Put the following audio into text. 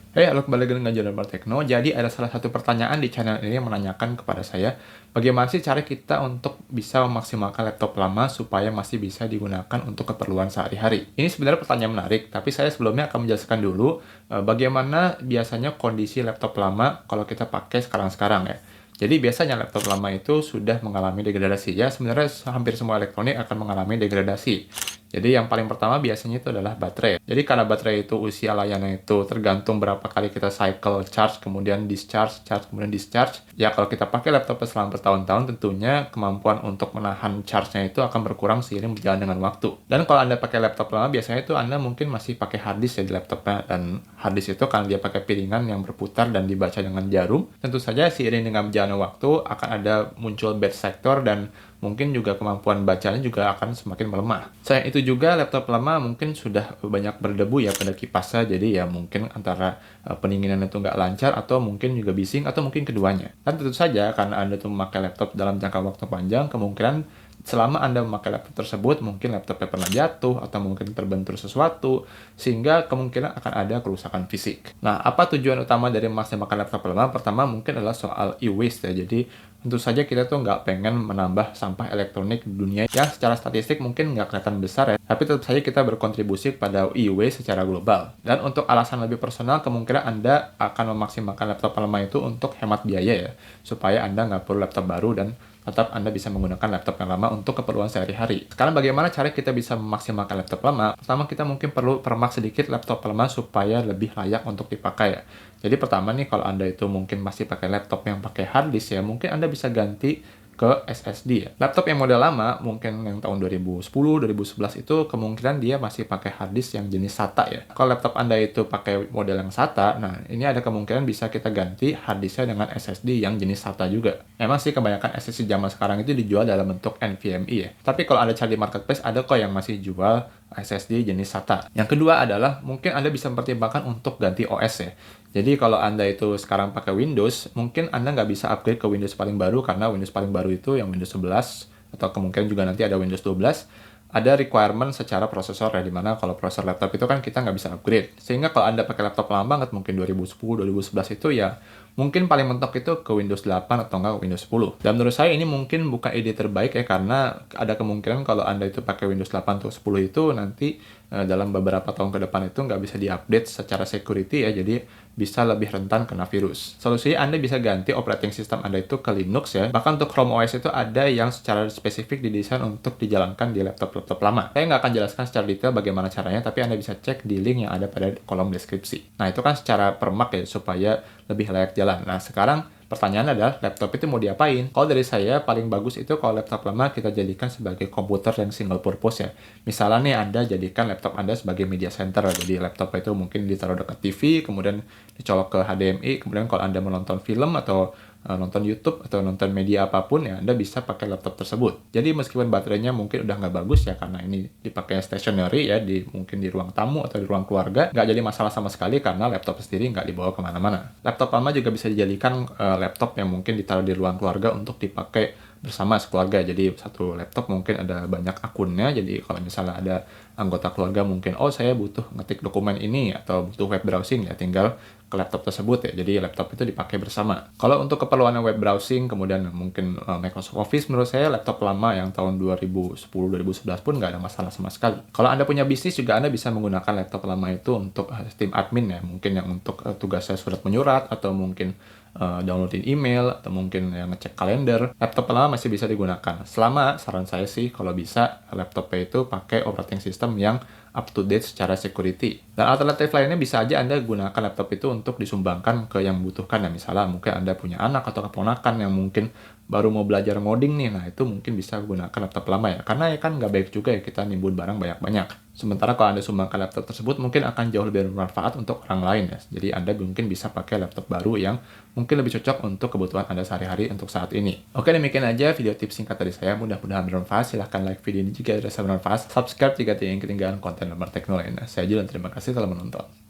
Halo, kembali lagi dengan Jonathan Tekno. Jadi ada salah satu pertanyaan di channel ini yang menanyakan kepada saya, bagaimana sih cara kita untuk bisa memaksimalkan laptop lama supaya masih bisa digunakan untuk keperluan sehari-hari? Ini sebenarnya pertanyaan menarik, tapi saya sebelumnya akan menjelaskan dulu bagaimana biasanya kondisi laptop lama kalau kita pakai sekarang-sekarang ya. Jadi biasanya laptop lama itu sudah mengalami degradasi ya. Sebenarnya hampir semua elektronik akan mengalami degradasi. Jadi yang paling pertama biasanya itu adalah baterai. Jadi karena baterai itu usia layannya itu tergantung berapa kali kita cycle charge, kemudian discharge, charge, kemudian discharge. Ya kalau kita pakai laptop selama bertahun-tahun tentunya kemampuan untuk menahan charge-nya itu akan berkurang seiring berjalan dengan waktu. Dan kalau Anda pakai laptop lama biasanya itu Anda mungkin masih pakai hard disk ya di laptopnya. Dan hard disk itu karena dia pakai piringan yang berputar dan dibaca dengan jarum, tentu saja seiring dengan berjalannya waktu akan ada muncul bad sector dan mungkin juga kemampuan bacanya juga akan semakin melemah. Selain itu juga laptop lama mungkin sudah banyak berdebu ya pada kipasnya, jadi ya mungkin antara pendinginan itu nggak lancar atau mungkin juga bising atau mungkin keduanya. Dan tentu saja karena Anda tuh memakai laptop dalam jangka waktu panjang, kemungkinan selama Anda memakai laptop tersebut, mungkin laptopnya pernah jatuh atau mungkin terbentur sesuatu, sehingga kemungkinan akan ada kerusakan fisik. Nah, apa tujuan utama dari memaksimalkan laptop lama? Pertama mungkin adalah soal e-waste ya, jadi tentu saja kita tuh nggak pengen menambah sampah elektronik di dunia yang secara statistik mungkin nggak kelihatan besar ya, tapi tetap saja kita berkontribusi pada e-waste secara global. Dan untuk alasan lebih personal, kemungkinan Anda akan memaksimalkan laptop lama itu untuk hemat biaya ya, supaya Anda nggak perlu laptop baru dan tetap Anda bisa menggunakan laptop yang lama untuk keperluan sehari-hari. Sekarang bagaimana cara kita bisa memaksimalkan laptop lama? Pertama, kita mungkin perlu permak sedikit laptop lama supaya lebih layak untuk dipakai ya. Jadi pertama nih, kalau Anda itu mungkin masih pakai laptop yang pakai hard disk ya, mungkin Anda bisa ganti ke SSD ya. Laptop yang model lama, mungkin yang tahun 2010, 2011 itu kemungkinan dia masih pakai hard disk yang jenis SATA ya. Kalau laptop Anda itu pakai model yang SATA, nah ini ada kemungkinan bisa kita ganti hard disknya dengan SSD yang jenis SATA juga. Memang sih kebanyakan SSD zaman sekarang itu dijual dalam bentuk NVMe ya. Tapi kalau Anda cari di marketplace, ada kok yang masih jual SSD jenis SATA. Yang kedua adalah mungkin Anda bisa mempertimbangkan untuk ganti OS ya. Jadi kalau Anda itu sekarang pakai Windows, mungkin Anda nggak bisa upgrade ke Windows paling baru karena Windows paling baru itu yang Windows 11 atau kemungkinan juga nanti ada Windows 12, ada requirement secara prosesor ya, dimana kalau prosesor laptop itu kan kita nggak bisa upgrade. Sehingga kalau Anda pakai laptop lama banget, mungkin 2010, 2011 itu ya mungkin paling mentok itu ke Windows 8 atau enggak Windows 10. Dan menurut saya ini mungkin bukan ide terbaik ya, karena ada kemungkinan kalau Anda itu pakai Windows 8 atau 10 itu nanti dalam beberapa tahun ke depan itu nggak bisa diupdate secara security ya, jadi bisa lebih rentan kena virus. Solusinya Anda bisa ganti operating system Anda itu ke Linux ya. Bahkan untuk Chrome OS itu ada yang secara spesifik didesain untuk dijalankan di laptop-laptop lama. Saya nggak akan jelaskan secara detail bagaimana caranya, tapi Anda bisa cek di link yang ada pada kolom deskripsi. Nah, itu kan secara permak ya, supaya lebih layak jalan. Nah, sekarang pertanyaan adalah laptop itu mau diapain? Kalau dari saya paling bagus itu kalau laptop lama kita jadikan sebagai komputer yang single purpose ya. Misalnya nih Anda jadikan laptop Anda sebagai media center. Jadi laptop itu mungkin ditaruh dekat TV, kemudian dicolok ke HDMI, kemudian kalau Anda menonton film atau nonton YouTube atau nonton media apapun ya, Anda bisa pakai laptop tersebut. Jadi meskipun baterainya mungkin udah nggak bagus ya, karena ini dipakai stationary ya, mungkin di ruang tamu atau di ruang keluarga, nggak jadi masalah sama sekali karena laptop sendiri nggak dibawa kemana-mana. Laptop lama juga bisa dijadikan laptop yang mungkin ditaruh di ruang keluarga untuk dipakai bersama sekeluarga. Jadi satu laptop mungkin ada banyak akunnya, jadi kalau misalnya ada anggota keluarga mungkin, oh saya butuh ngetik dokumen ini atau butuh web browsing ya, tinggal ke laptop tersebut ya, jadi laptop itu dipakai bersama. Kalau untuk keperluan web browsing, kemudian mungkin Microsoft Office, menurut saya laptop lama yang tahun 2010-2011 pun nggak ada masalah sama sekali. Kalau Anda punya bisnis juga Anda bisa menggunakan laptop lama itu untuk tim admin ya, mungkin yang untuk tugasnya surat menyurat atau mungkin downloadin email atau mungkin yang ngecek kalender. Laptop lama masih bisa digunakan. Selama saran saya sih kalau bisa laptopnya itu pakai operating system yang up to date secara security. Dan alternatif lainnya bisa aja Anda gunakan laptop itu untuk disumbangkan ke yang membutuhkan ya. Misalnya mungkin Anda punya anak atau keponakan yang mungkin baru mau belajar ngoding nih, nah itu mungkin bisa gunakan laptop lama ya. Karena ya kan nggak baik juga ya kita nimbun barang banyak-banyak. Sementara kalau Anda sumbangkan laptop tersebut mungkin akan jauh lebih bermanfaat untuk orang lain ya. Jadi Anda mungkin bisa pakai laptop baru yang mungkin lebih cocok untuk kebutuhan Anda sehari-hari untuk saat ini. Oke, demikian aja video tips singkat dari saya. Mudah-mudahan bermanfaat. Silahkan like video ini jika dirasa bermanfaat. Subscribe jika tidak ingin ketinggalan konten lembar teknologi lainnya. Saya Julian, terima kasih telah menonton.